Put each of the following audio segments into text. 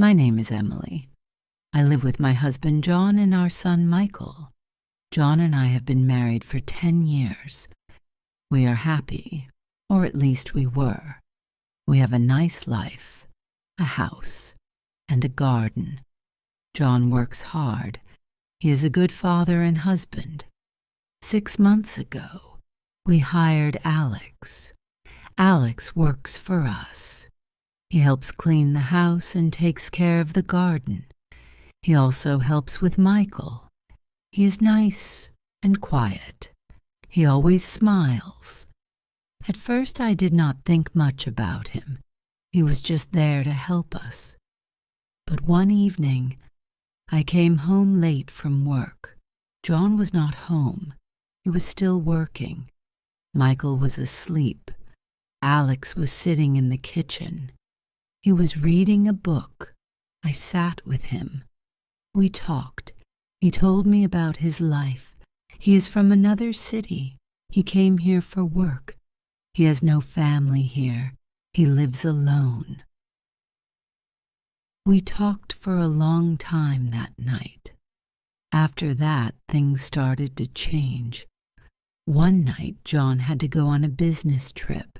My name is Emily. I live with my husband John and our son Michael. John and I have been married for 10 years. We are happy, or at least we were. We have a nice life, a house, and a garden. John works hard. He is a good father and husband. 6 months ago, we hired Alex. Alex works for us. He helps clean the house and takes care of the garden. He also helps with Michael. He is nice and quiet. He always smiles. At first, I did not think much about him. He was just there to help us. But one evening, I came home late from work. John was not home. He was still working. Michael was asleep. Alex was sitting in the kitchen. He was reading a book. I sat with him. We talked. He told me about his life. He is from another city. He came here for work. He has no family here. He lives alone. We talked for a long time that night. After that, things started to change. One night, John had to go on a business trip.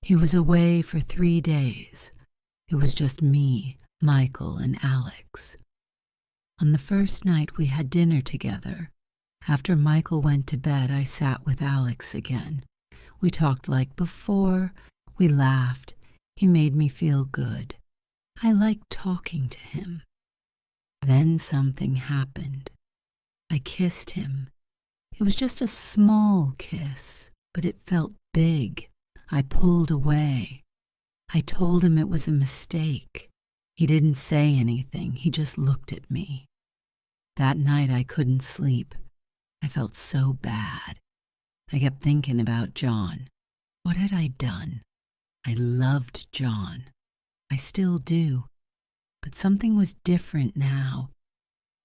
He was away for 3 days. It was just me, Michael, and Alex. On the first night, we had dinner together. After Michael went to bed, I sat with Alex again. We talked like before. We laughed. He made me feel good. I liked talking to him. Then something happened. I kissed him. It was just a small kiss, but it felt big. I pulled away. I told him it was a mistake. He didn't say anything. He just looked at me. That night I couldn't sleep. I felt so bad. I kept thinking about John. What had I done? I loved John. I still do. But something was different now.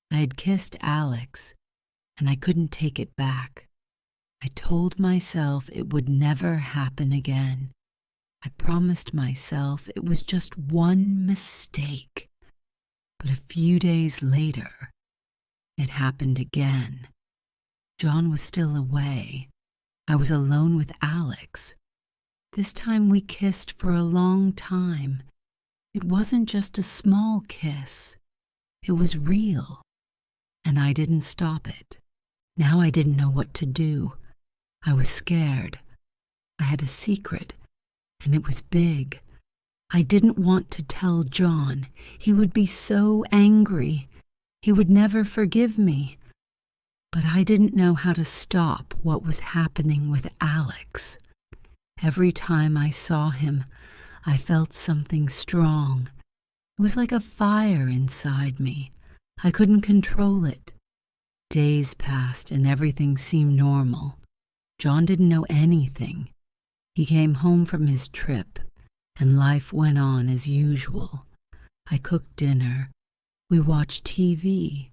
I had kissed Alex, and I couldn't take it back. I told myself it would never happen again. I promised myself it was just one mistake. But a few days later, it happened again. John was still away. I was alone with Alex. This time we kissed for a long time. It wasn't just a small kiss. It was real. And I didn't stop it. Now I didn't know what to do. I was scared. I had a secret, and it was big. I didn't want to tell John. He would be so angry. He would never forgive me. But I didn't know how to stop what was happening with Alex. Every time I saw him, I felt something strong. It was like a fire inside me. I couldn't control it. Days passed and everything seemed normal. John didn't know anything. He came home from his trip, and life went on as usual. I cooked dinner. We watched TV.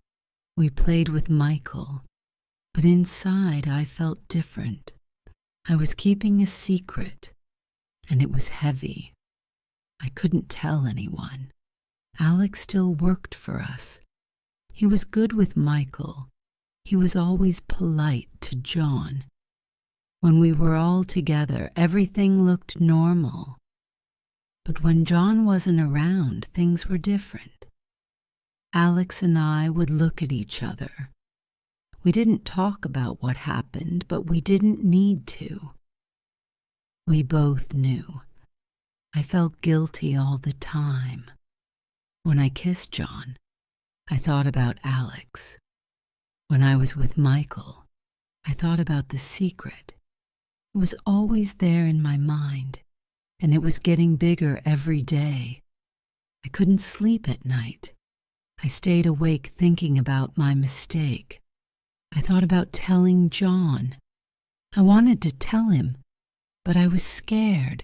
We played with Michael. But inside, I felt different. I was keeping a secret, and it was heavy. I couldn't tell anyone. Alex still worked for us. He was good with Michael. He was always polite to John. When we were all together, everything looked normal. But when John wasn't around, things were different. Alex and I would look at each other. We didn't talk about what happened, but we didn't need to. We both knew. I felt guilty all the time. When I kissed John, I thought about Alex. When I was with Michael, I thought about the secret. It was always there in my mind, and it was getting bigger every day. I couldn't sleep at night. I stayed awake thinking about my mistake. I thought about telling John. I wanted to tell him, but I was scared.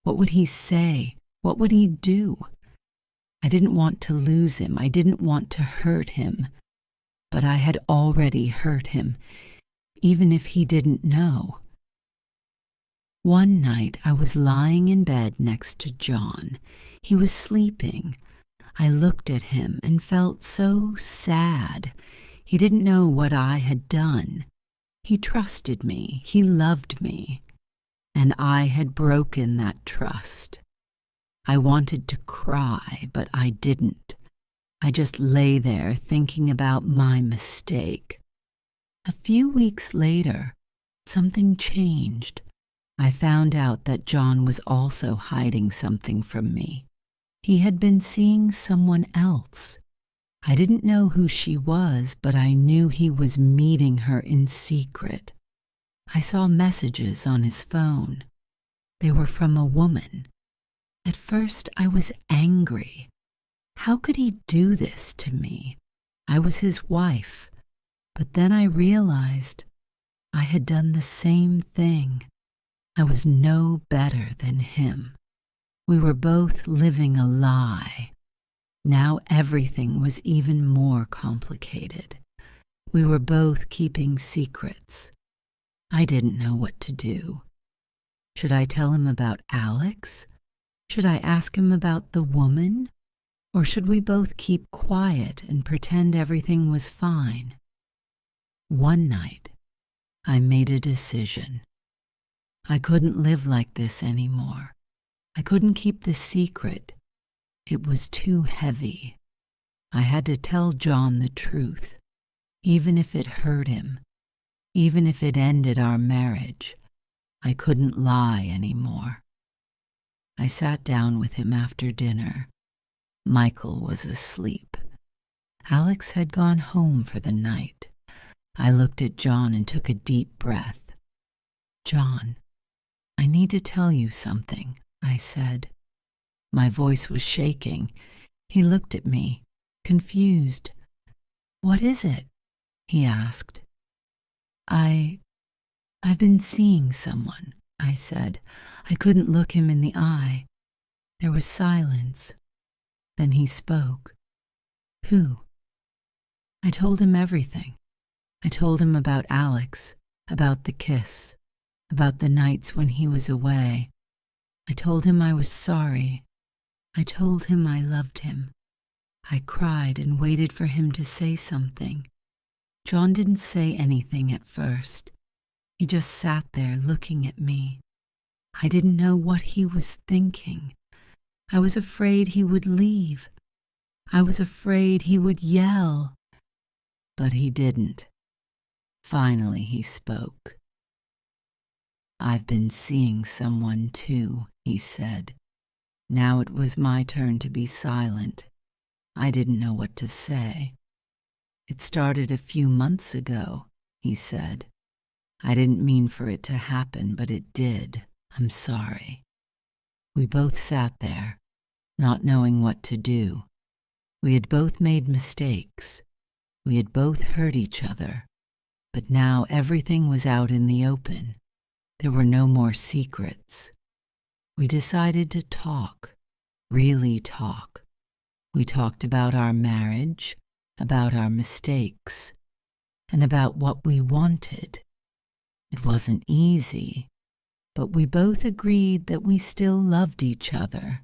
What would he say? What would he do? I didn't want to lose him. I didn't want to hurt him. But I had already hurt him, even if he didn't know. One night I was lying in bed next to John. He was sleeping. I looked at him and felt so sad. He didn't know what I had done. He trusted me. He loved me. And I had broken that trust. I wanted to cry, but I didn't. I just lay there thinking about my mistake. A few weeks later, something changed. I found out that John was also hiding something from me. He had been seeing someone else. I didn't know who she was, but I knew he was meeting her in secret. I saw messages on his phone. They were from a woman. At first, I was angry. How could he do this to me? I was his wife. But then I realized I had done the same thing. I was no better than him. We were both living a lie. Now everything was even more complicated. We were both keeping secrets. I didn't know what to do. Should I tell him about Alex? Should I ask him about the woman? Or should we both keep quiet and pretend everything was fine? One night, I made a decision. I couldn't live like this anymore. I couldn't keep the secret. It was too heavy. I had to tell John the truth, even if it hurt him, even if it ended our marriage. I couldn't lie anymore. I sat down with him after dinner. Michael was asleep. Alex had gone home for the night. I looked at John and took a deep breath. "John, I need to tell you something," I said. My voice was shaking. He looked at me, confused. "What is it?" he asked. I've been seeing someone," I said. I couldn't look him in the eye. There was silence. Then he spoke. "Who?" I told him everything. I told him about Alex, about the kiss, about the nights when he was away. I told him I was sorry. I told him I loved him. I cried and waited for him to say something. John didn't say anything at first. He just sat there looking at me. I didn't know what he was thinking. I was afraid he would leave. I was afraid he would yell. But he didn't. Finally, he spoke. "I've been seeing someone too," he said. Now it was my turn to be silent. I didn't know what to say. "It started a few months ago," he said. "I didn't mean for it to happen, but it did. I'm sorry." We both sat there, not knowing what to do. We had both made mistakes. We had both hurt each other. But now everything was out in the open. There were no more secrets. We decided to talk, really talk. We talked about our marriage, about our mistakes, and about what we wanted. It wasn't easy, but we both agreed that we still loved each other.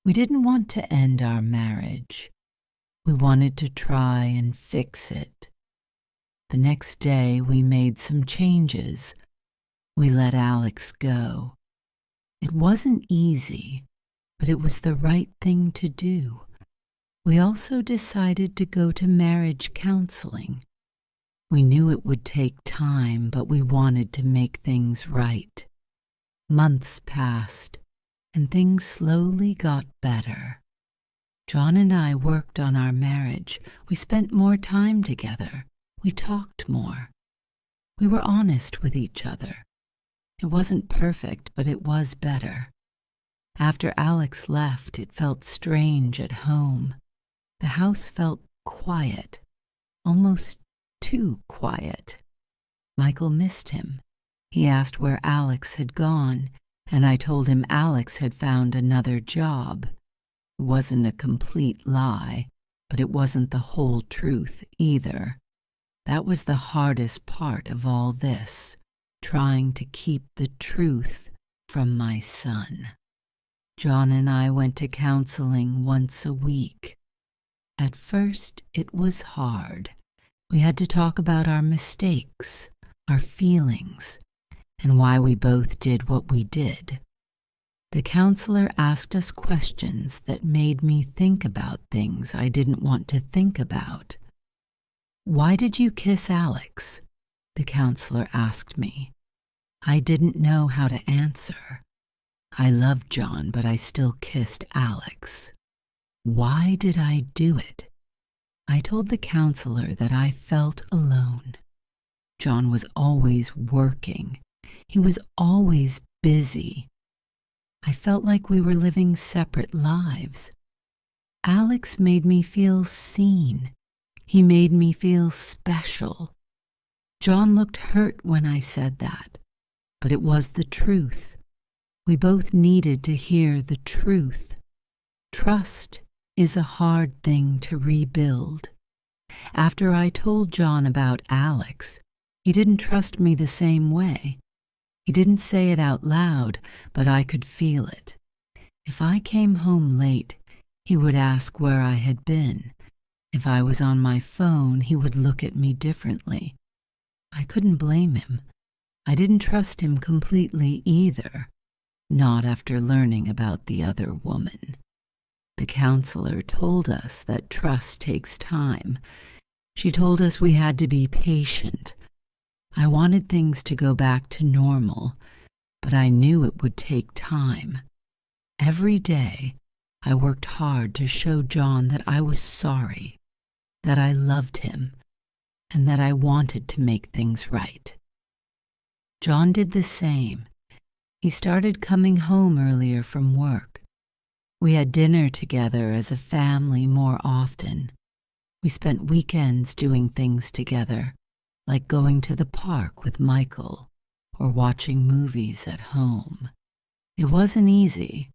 We didn't want to end our marriage. We wanted to try and fix it. The next day, we made some changes. We let Alex go. It wasn't easy, but it was the right thing to do. We also decided to go to marriage counseling. We knew it would take time, but we wanted to make things right. Months passed, and things slowly got better. John and I worked on our marriage. We spent more time together. We talked more. We were honest with each other. It wasn't perfect, but it was better. After Alex left, it felt strange at home. The house felt quiet, almost too quiet. Michael missed him. He asked where Alex had gone, and I told him Alex had found another job. It wasn't a complete lie, but it wasn't the whole truth either. That was the hardest part of all this, trying to keep the truth from my son. John and I went to counseling once a week. At first, it was hard. We had to talk about our mistakes, our feelings, and why we both did what we did. The counselor asked us questions that made me think about things I didn't want to think about. "Why did you kiss Alex?" the counselor asked me. I didn't know how to answer. I loved John, but I still kissed Alex. Why did I do it? I told the counselor that I felt alone. John was always working. He was always busy. I felt like we were living separate lives. Alex made me feel seen. He made me feel special. John looked hurt when I said that, but it was the truth. We both needed to hear the truth. Trust is a hard thing to rebuild. After I told John about Alex, he didn't trust me the same way. He didn't say it out loud, but I could feel it. If I came home late, he would ask where I had been. If I was on my phone, he would look at me differently. I couldn't blame him. I didn't trust him completely either, not after learning about the other woman. The counselor told us that trust takes time. She told us we had to be patient. I wanted things to go back to normal, but I knew it would take time. Every day, I worked hard to show John that I was sorry, that I loved him, and that I wanted to make things right. John did the same. He started coming home earlier from work. We had dinner together as a family more often. We spent weekends doing things together, like going to the park with Michael or watching movies at home. It wasn't easy,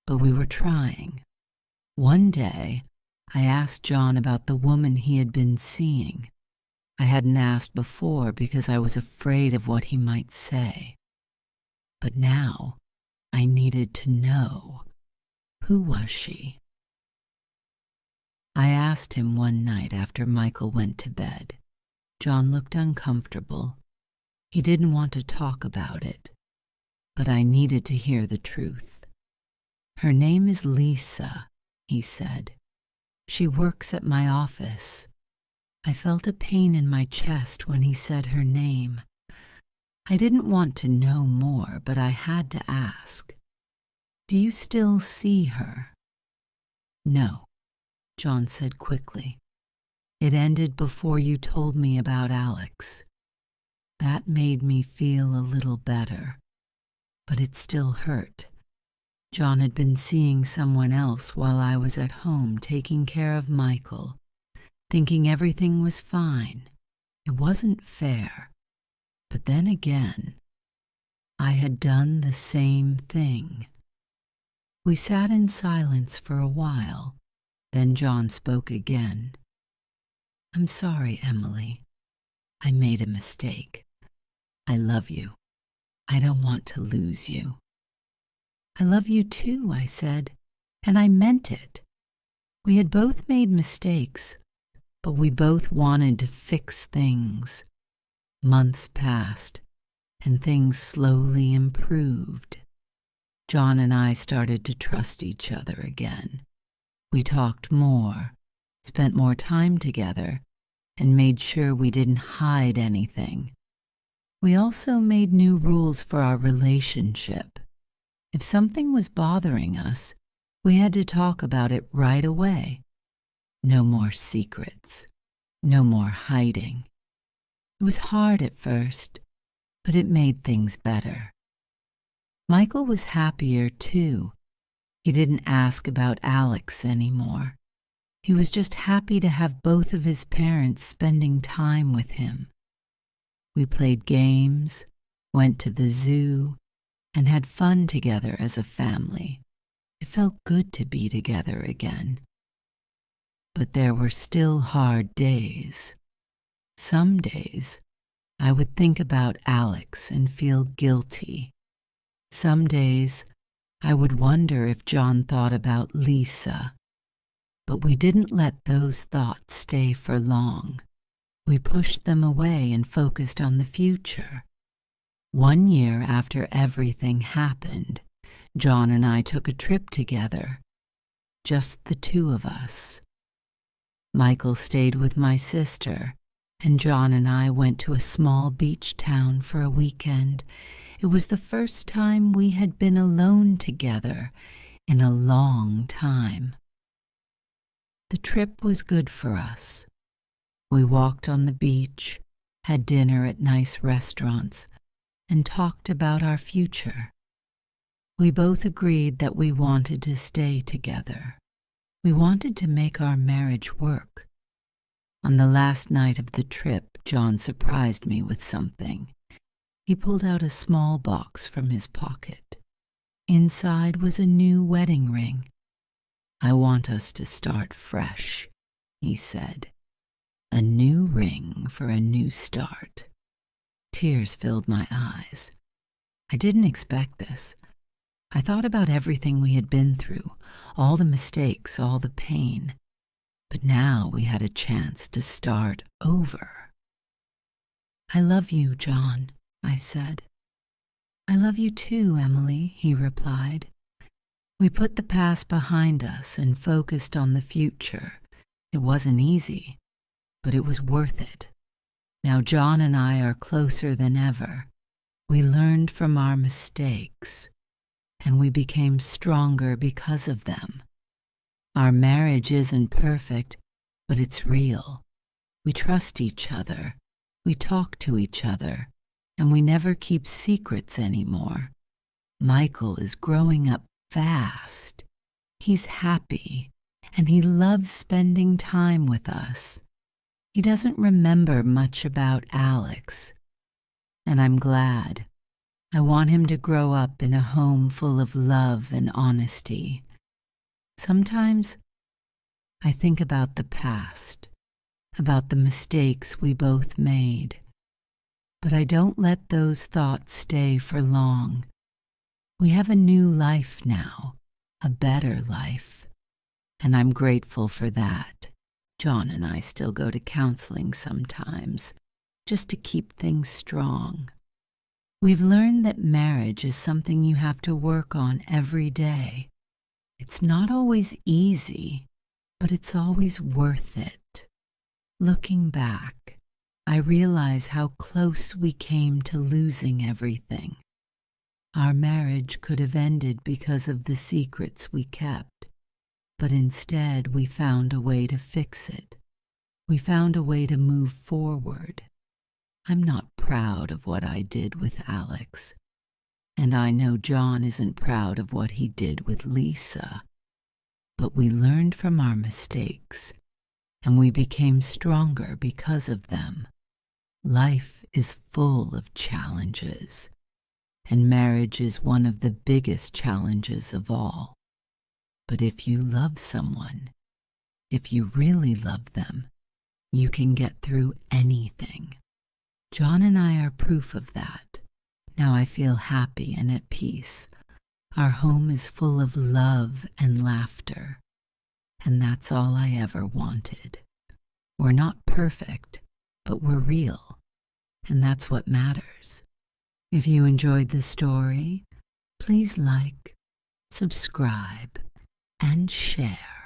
but we were trying. One day, I asked John about the woman he had been seeing. I hadn't asked before because I was afraid of what he might say. But now, I needed to know. Who was she? I asked him one night after Michael went to bed. John looked uncomfortable. He didn't want to talk about it, but I needed to hear the truth. "Her name is Lisa," he said. "She works at my office." I felt a pain in my chest when he said her name. I didn't want to know more, but I had to ask. "Do you still see her?" "No," John said quickly. "It ended before you told me about Alex." That made me feel a little better, but it still hurt. John had been seeing someone else while I was at home taking care of Michael, thinking everything was fine. It wasn't fair. But then again, I had done the same thing. We sat in silence for a while. Then John spoke again. "I'm sorry, Emily. I made a mistake. I love you. I don't want to lose you." "I love you too," I said, and I meant it. We had both made mistakes, but we both wanted to fix things. Months passed, and things slowly improved. John and I started to trust each other again. We talked more, spent more time together, and made sure we didn't hide anything. We also made new rules for our relationship. If something was bothering us, we had to talk about it right away. No more secrets, no more hiding. It was hard at first, but it made things better. Michael was happier too. He didn't ask about Alex anymore. He was just happy to have both of his parents spending time with him. We played games, went to the zoo, and had fun together as a family. It felt good to be together again. But there were still hard days. Some days, I would think about Alex and feel guilty. Some days, I would wonder if John thought about Lisa. But we didn't let those thoughts stay for long. We pushed them away and focused on the future. 1 year after everything happened, John and I took a trip together, just the two of us. Michael stayed with my sister, and John and I went to a small beach town for a weekend. It was the first time we had been alone together in a long time. The trip was good for us. We walked on the beach, had dinner at nice restaurants, and talked about our future. We both agreed that we wanted to stay together. We wanted to make our marriage work. On the last night of the trip, John surprised me with something. He pulled out a small box from his pocket. Inside was a new wedding ring. "I want us to start fresh," he said. "A new ring for a new start." Tears filled my eyes. I didn't expect this. I thought about everything we had been through, all the mistakes, all the pain. But now we had a chance to start over. "I love you, John," I said. "I love you too, Emily," he replied. We put the past behind us and focused on the future. It wasn't easy, but it was worth it. Now John and I are closer than ever. We learned from our mistakes, and we became stronger because of them. Our marriage isn't perfect, but it's real. We trust each other, we talk to each other, and we never keep secrets anymore. Michael is growing up fast. He's happy, and he loves spending time with us. He doesn't remember much about Alex, and I'm glad. I want him to grow up in a home full of love and honesty. Sometimes I think about the past, about the mistakes we both made, but I don't let those thoughts stay for long. We have a new life now, a better life, and I'm grateful for that. John and I still go to counseling sometimes, just to keep things strong. We've learned that marriage is something you have to work on every day. It's not always easy, but it's always worth it. Looking back, I realize how close we came to losing everything. Our marriage could have ended because of the secrets we kept, but instead we found a way to fix it. We found a way to move forward. I'm not proud of what I did with Alex, and I know John isn't proud of what he did with Lisa. But we learned from our mistakes, and we became stronger because of them. Life is full of challenges, and marriage is one of the biggest challenges of all. But if you love someone, if you really love them, you can get through anything. John and I are proof of that. Now I feel happy and at peace. Our home is full of love and laughter, and that's all I ever wanted. We're not perfect, but we're real, and that's what matters. If you enjoyed the story, please like, subscribe, and share.